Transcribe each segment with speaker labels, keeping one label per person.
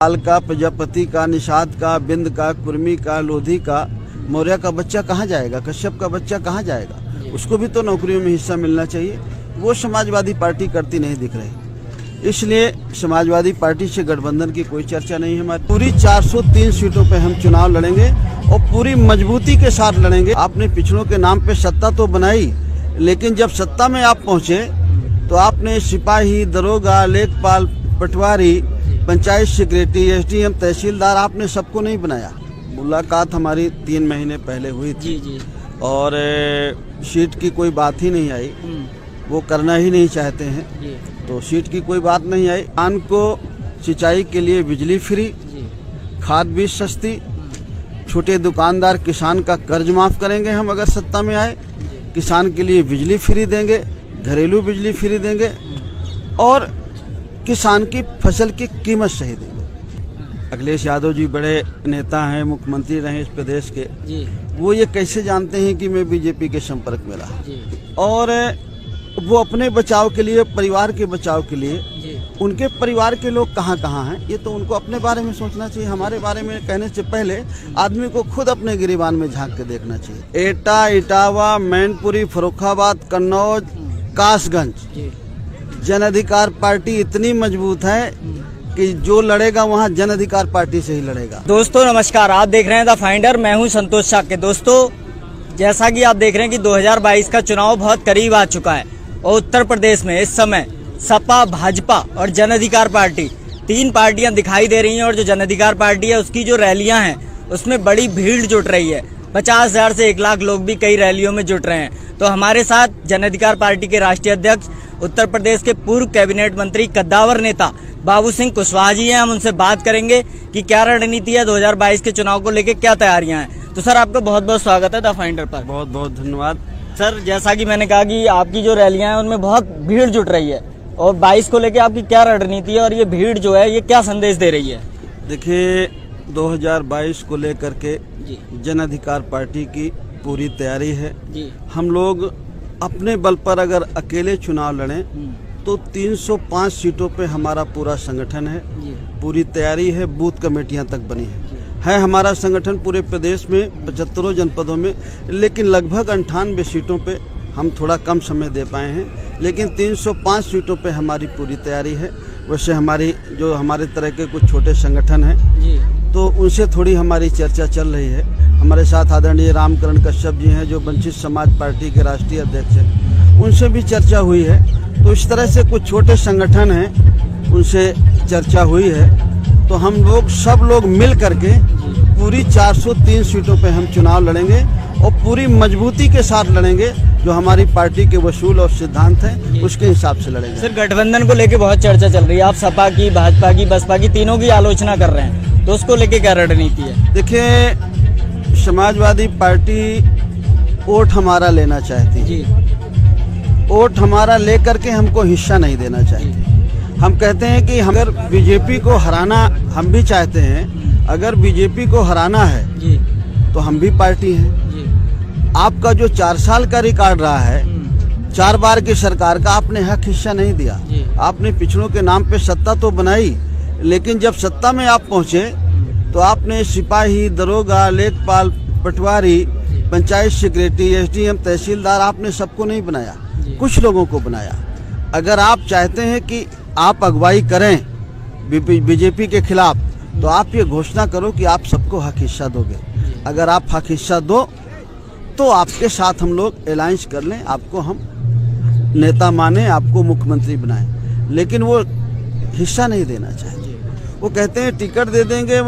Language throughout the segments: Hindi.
Speaker 1: पाल का, प्रजापति का, निषाद का, बिंद का, कुर्मी का, लोधी का, मौर्य का बच्चा कहाँ जाएगा? कश्यप का बच्चा कहाँ जाएगा? उसको भी तो नौकरियों में हिस्सा मिलना चाहिए। वो समाजवादी पार्टी करती नहीं दिख रही। इसलिए समाजवादी पार्टी से गठबंधन की कोई चर्चा नहीं है हमारी। पूरी 403 सीटों पे हम चुनाव लड़ेंगे और पूरी मजबूती के साथ लड़ेंगे। आपने पिछड़ों के नाम पे सत्ता तो बनाई, लेकिन जब सत्ता में आप पहुंचे तो आपने सिपाही, दरोगा, लेखपाल, पटवारी, पंचायत सेक्रेटरी, एसडीएम, तहसीलदार, आपने सबको नहीं बनाया। मुलाकात हमारी 3 महीने पहले हुई थी और सीट की कोई बात ही नहीं आई। वो करना ही नहीं चाहते हैं, तो सीट की कोई बात नहीं आई। किसान को सिंचाई के लिए बिजली फ्री, खाद बीज सस्ती, छोटे दुकानदार किसान का कर्ज माफ करेंगे हम अगर सत्ता में आए। किसान के लिए बिजली फ्री देंगे, घरेलू बिजली फ्री देंगे और किसान की फसल की कीमत सही देंगे। अखिलेश यादव जी बड़े नेता हैं, मुख्यमंत्री रहे इस प्रदेश के। वो ये कैसे जानते हैं कि मैं बीजेपी के संपर्क में रहा? और वो अपने बचाव के लिए, परिवार के बचाव के लिए, उनके परिवार के लोग कहाँ कहाँ हैं, ये तो उनको अपने बारे में सोचना चाहिए। हमारे बारे में कहने से पहले आदमी को खुद अपने गिरीबान में झांक के देखना चाहिए। एटा, इटावा, मैनपुरी, फर्रुखाबाद, कन्नौज, कासगंज, जन अधिकार पार्टी इतनी मजबूत है कि जो लड़ेगा वहाँ जन अधिकार पार्टी से ही लड़ेगा।
Speaker 2: दोस्तों नमस्कार, आप देख रहे हैं द फाइंडर। मैं हूं संतोष साके। दोस्तों जैसा कि आप देख रहे हैं कि 2022 का चुनाव बहुत करीब आ चुका है और उत्तर प्रदेश में इस समय सपा, भाजपा और जन अधिकार पार्टी 3 पार्टियां दिखाई दे रही हैं। और जो जन अधिकार पार्टी है उसकी जो रैलियां हैं उसमें बड़ी भीड़ जुट रही है। 50,000 से 1 लाख लोग भी कई रैलियों में जुट रहे हैं। तो हमारे साथ जन अधिकार पार्टी के राष्ट्रीय अध्यक्ष, उत्तर प्रदेश के पूर्व कैबिनेट मंत्री, कद्दावर नेता बाबू सिंह कुशवाहा जी हैं। हम उनसे बात करेंगे कि क्या रणनीति है, 2022 के चुनाव को लेकर क्या तैयारियां हैं। तो सर आपका बहुत बहुत स्वागत है द फाइंडर पर।
Speaker 1: बहुत बहुत धन्यवाद
Speaker 2: सर। जैसा कि मैंने कहा कि आपकी जो रैलियां हैं उनमें बहुत भीड़ जुट रही है और 22 को लेकर आपकी क्या रणनीति है और ये भीड़ जो है ये क्या संदेश दे रही है?
Speaker 1: देखिए, 2022 को लेकर के जन अधिकार पार्टी की पूरी तैयारी है। हम लोग अपने बल पर अगर अकेले चुनाव लड़ें तो 305 सीटों पे हमारा पूरा संगठन है, पूरी तैयारी है, बूथ कमेटियां तक बनी है हमारा संगठन पूरे प्रदेश में 75 जनपदों में। लेकिन लगभग 98 सीटों पे हम थोड़ा कम समय दे पाए हैं, लेकिन 305 सीटों पे हमारी पूरी तैयारी है। वैसे हमारे तरह के कुछ छोटे संगठन हैं तो उनसे थोड़ी हमारी चर्चा चल रही है। हमारे साथ आदरणीय रामकरण कश्यप जी हैं जो वंचित समाज पार्टी के राष्ट्रीय अध्यक्ष हैं, उनसे भी चर्चा हुई है। तो इस तरह से कुछ छोटे संगठन हैं, उनसे चर्चा हुई है। तो हम लोग सब लोग मिल करके पूरी 403 सीटों पे हम चुनाव लड़ेंगे और पूरी मजबूती के साथ लड़ेंगे। जो हमारी पार्टी के वसूल और सिद्धांत हैं उसके हिसाब से लड़ेंगे।
Speaker 2: सर गठबंधन को लेके बहुत चर्चा चल रही है। आप सपा की, भाजपा की, बसपा की, तीनों की आलोचना कर रहे हैं, तो उसको लेके क्या रणनीति है?
Speaker 1: देखिए, समाजवादी पार्टी वोट हमारा लेना चाहती है। वोट हमारा लेकर के हमको हिस्सा नहीं देना चाहती। हम कहते हैं कि अगर बीजेपी को हराना, हम भी चाहते हैं, अगर बीजेपी को हराना है तो हम भी पार्टी हैं। आपका जो 4 साल का रिकॉर्ड रहा है, 4 बार की सरकार का, आपने हक हिस्सा नहीं दिया। आपने पिछड़ों के नाम पे सत्ता तो बनाई, लेकिन जब सत्ता में आप पहुंचे तो आपने सिपाही, दरोगा, लेखपाल, पटवारी, पंचायत सेक्रेटरी, एसडीएम, तहसीलदार, आपने सबको नहीं बनाया, कुछ लोगों को बनाया। अगर आप चाहते हैं कि आप अगुवाई करें बीजेपी के खिलाफ, तो आप ये घोषणा करो कि आप सबको हक हिस्सा दोगे। अगर आप हक हिस्सा दो तो आपके साथ हम लोग अलायंस कर लें, आपको हम नेता माने, आपको मुख्यमंत्री बनाएं। लेकिन वो हिस्सा नहीं देना चाहते। वो कहते हैं टिकट दे देंगे,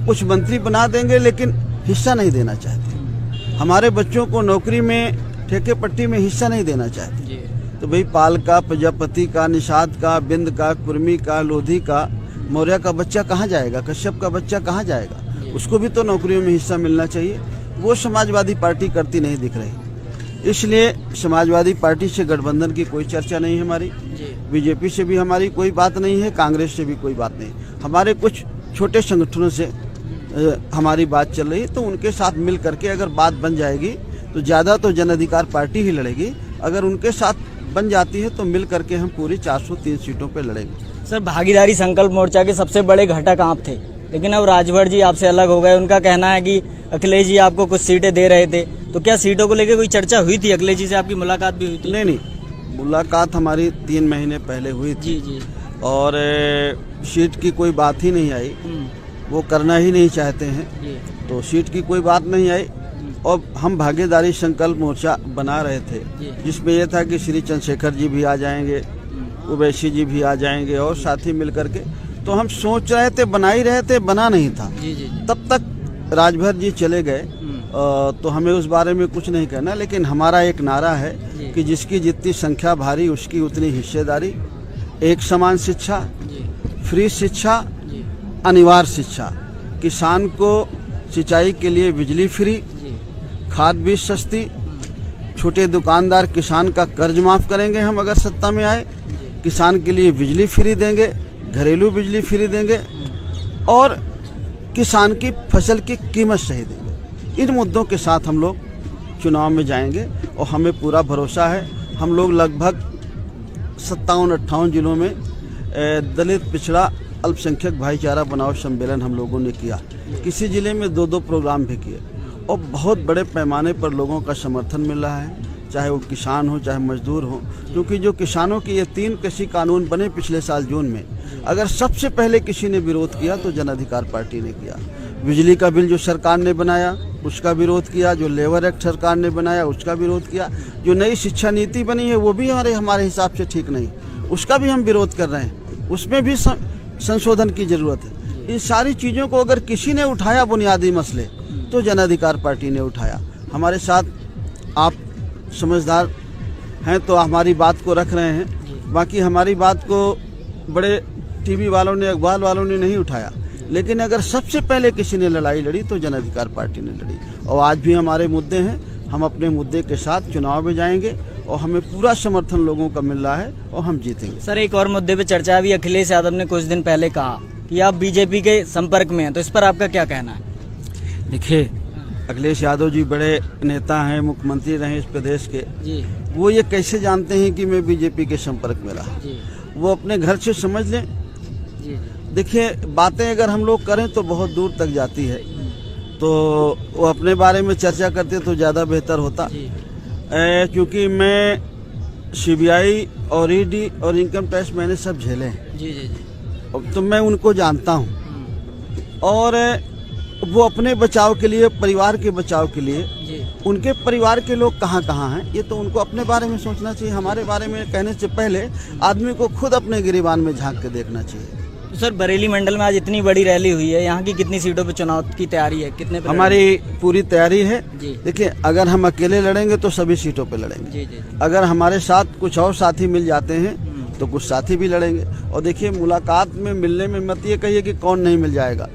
Speaker 1: कुछ मंत्री बना देंगे, लेकिन हिस्सा नहीं देना चाहते। हमारे बच्चों को नौकरी में, ठेके पट्टी में हिस्सा नहीं देना चाहते। तो भाई पाल का, प्रजापति का, निषाद का, बिंद का, कुर्मी का, लोधी का, मौर्य का बच्चा कहाँ जाएगा? कश्यप का बच्चा कहाँ जाएगा? उसको भी तो नौकरियों में हिस्सा मिलना चाहिए। वो समाजवादी पार्टी करती नहीं दिख रही। इसलिए समाजवादी पार्टी से गठबंधन की कोई चर्चा नहीं है हमारी। बीजेपी से भी हमारी कोई बात नहीं है, कांग्रेस से भी कोई बात नहीं। हमारे कुछ छोटे संगठनों से हमारी बात चल रही है, तो उनके साथ मिल करके अगर बात बन जाएगी तो ज़्यादा तो जन अधिकार पार्टी ही लड़ेगी। अगर उनके साथ बन जाती है तो मिल करके हम पूरी 403 सीटों पे लड़ेंगे।
Speaker 2: सर, भागीदारी संकल्प मोर्चा के सबसे बड़े घटक आप थे, लेकिन अब राजभर जी आपसे अलग हो गए। उनका कहना है कि अखिलेश जी आपको कुछ सीटें दे रहे थे, तो क्या सीटों को लेकर कोई चर्चा हुई थी? अखिलेश जी से आपकी मुलाकात भी हुई थी?
Speaker 1: नहीं, मुलाकात हमारी 3 महीने पहले हुई थी।
Speaker 2: जी।
Speaker 1: और सीट की कोई बात ही नहीं आई, वो करना ही नहीं चाहते हैं, तो सीट की कोई बात नहीं आई। और हम भागीदारी संकल्प मोर्चा बना रहे थे, जिसमें यह था कि श्री चंद्रशेखर जी भी आ जाएंगे, ओवैसी जी भी आ जाएंगे और साथी मिलकर के। तो हम सोच रहे थे, बना ही रहे थे, बना नहीं था। तब तक राजभर जी चले गए, तो हमें उस बारे में कुछ नहीं कहना। लेकिन हमारा एक नारा है कि जिसकी जितनी संख्या भारी उसकी उतनी हिस्सेदारी। एक समान शिक्षा, फ्री शिक्षा, अनिवार्य शिक्षा, किसान को सिंचाई के लिए बिजली फ्री, खाद बीज सस्ती, छोटे दुकानदार किसान का कर्ज माफ करेंगे हम अगर सत्ता में आए, किसान के लिए बिजली फ्री देंगे, घरेलू बिजली फ्री देंगे और किसान की फसल की कीमत सही देंगे। इन मुद्दों के साथ हम लोग चुनाव में जाएंगे और हमें पूरा भरोसा है। हम लोग लगभग 57-58 जिलों में दलित, पिछड़ा, अल्पसंख्यक भाईचारा बनाओ सम्मेलन हम लोगों ने किया। किसी जिले में 2-2 प्रोग्राम भी किए और बहुत बड़े पैमाने पर लोगों का समर्थन मिल रहा है, चाहे वो किसान हो चाहे मजदूर हो। क्योंकि जो किसानों के ये 3 कृषि कानून बने पिछले साल जून में, अगर सबसे पहले किसी ने विरोध किया तो जन अधिकार पार्टी ने किया। बिजली का बिल जो सरकार ने बनाया उसका विरोध किया, जो लेबर एक्ट सरकार ने बनाया उसका विरोध किया, जो नई शिक्षा नीति बनी है वो भी हमारे हिसाब से ठीक नहीं, उसका भी हम विरोध कर रहे हैं, उसमें भी संशोधन की जरूरत है। इन सारी चीज़ों को अगर किसी ने उठाया बुनियादी मसले, तो जन अधिकार पार्टी ने उठाया। हमारे साथ आप समझदार हैं तो हमारी बात को रख रहे हैं, बाकी हमारी बात को बड़े टीवी वालों ने, अखबार वालों ने नहीं उठाया। लेकिन अगर सबसे पहले किसी ने लड़ाई लड़ी तो जन अधिकार पार्टी ने लड़ी। और आज भी हमारे मुद्दे हैं, हम अपने मुद्दे के साथ चुनाव में जाएंगे और हमें पूरा समर्थन लोगों का मिल रहा है और हम जीतेंगे।
Speaker 2: सर, एक और मुद्दे पे चर्चा भी, अखिलेश यादव ने कुछ दिन पहले कहा कि आप बीजेपी के संपर्क में हैं, तो इस पर आपका क्या कहना है?
Speaker 1: देखिए, अखिलेश यादव जी बड़े नेता हैं, मुख्यमंत्री रहे इस प्रदेश के जी। वो ये कैसे जानते हैं कि मैं बीजेपी के संपर्क में रहा? वो अपने घर से समझ लें। देखिए, बातें अगर हम लोग करें तो बहुत दूर तक जाती है, तो वो अपने बारे में चर्चा करते तो ज़्यादा बेहतर होता। क्योंकि मैं सीबीआई और ईडी और इनकम टैक्स मैंने सब झेले हैं, तो मैं उनको जानता हूँ। और वो अपने बचाव के लिए, परिवार के बचाव के लिए, उनके परिवार के लोग कहाँ कहाँ हैं ये तो उनको अपने बारे में सोचना चाहिए। हमारे बारे में कहने से पहले आदमी को खुद अपने गिरेबान में झांक के देखना चाहिए।
Speaker 2: तो सर, बरेली मंडल में आज इतनी बड़ी रैली हुई है, यहाँ की कितनी सीटों पे चुनाव की तैयारी है? कितने पे?
Speaker 1: हमारी पूरी तैयारी है। देखिए, अगर हम अकेले लड़ेंगे तो सभी सीटों पे लड़ेंगे। अगर हमारे साथ कुछ और साथी मिल जाते हैं तो कुछ साथी भी लड़ेंगे। और देखिए, मुलाकात में, मिलने में मत ये कहिए कि कौन नहीं मिल जाएगा।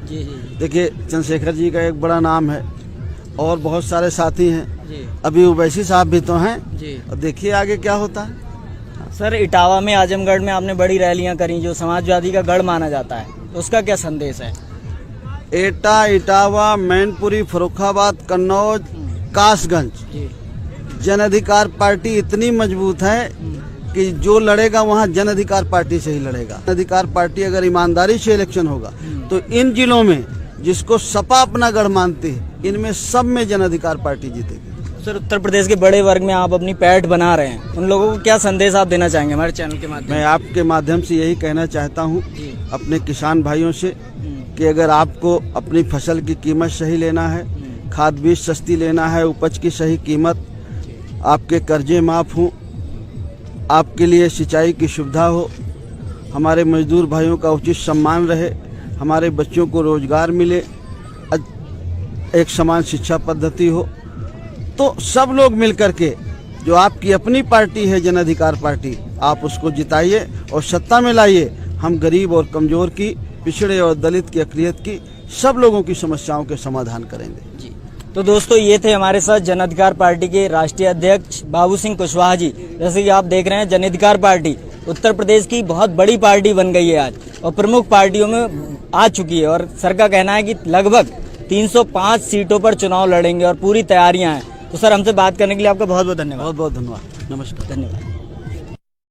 Speaker 1: देखिए, चंद्रशेखर जी का एक बड़ा नाम है और बहुत सारे साथी हैं, अभी ओवैसी साहब भी तो हैं। और देखिए आगे क्या होता है।
Speaker 2: सर, इटावा में, आजमगढ़ में आपने बड़ी रैलियां करी, जो समाजवादी का गढ़ माना जाता है, उसका क्या संदेश है?
Speaker 1: एटा, इटावा, मैनपुरी, फर्रुखाबाद, कन्नौज, कासगंज, जन अधिकार पार्टी इतनी मजबूत है कि जो लड़ेगा वहाँ जन अधिकार पार्टी से ही लड़ेगा। जन अधिकार पार्टी अगर ईमानदारी से इलेक्शन होगा तो इन जिलों में जिसको सपा अपना गढ़ मानती है, इनमें सब में जन अधिकार पार्टी जीतेगी।
Speaker 2: सर, उत्तर प्रदेश के बड़े वर्ग में आप अपनी पैठ बना रहे हैं, उन लोगों को क्या संदेश आप देना चाहेंगे हमारे चैनल के माध्यम?
Speaker 1: मैं आपके माध्यम से यही कहना चाहता हूँ अपने किसान भाइयों से कि अगर आपको अपनी फसल की कीमत सही लेना है, खाद बीज सस्ती लेना है, उपज की सही कीमत, आपके कर्जे माफ हों, आपके लिए सिंचाई की सुविधा हो, हमारे मजदूर भाइयों का उचित सम्मान रहे, हमारे बच्चों को रोजगार मिले, एक समान शिक्षा पद्धति हो, तो सब लोग मिलकर के जो आपकी अपनी पार्टी है जन अधिकार पार्टी, आप उसको जिताइए और सत्ता में लाइए। हम गरीब और कमजोर की, पिछड़े और दलित की, अक़लियत की, सब लोगों की समस्याओं के समाधान करेंगे।
Speaker 2: जी, तो दोस्तों, ये थे हमारे साथ जन अधिकार पार्टी के राष्ट्रीय अध्यक्ष बाबू सिंह कुशवाहा जी। जैसे कि आप देख रहे हैं, जन अधिकार पार्टी उत्तर प्रदेश की बहुत बड़ी पार्टी बन गई है आज और प्रमुख पार्टियों में आ चुकी है। और सर का कहना है कि लगभग 305 सीटों पर चुनाव लड़ेंगे और पूरी तैयारियां हैं। तो सर, हमसे बात करने के लिए आपका बहुत बहुत धन्यवाद।
Speaker 1: बहुत बहुत धन्यवाद। नमस्कार।
Speaker 2: धन्यवाद।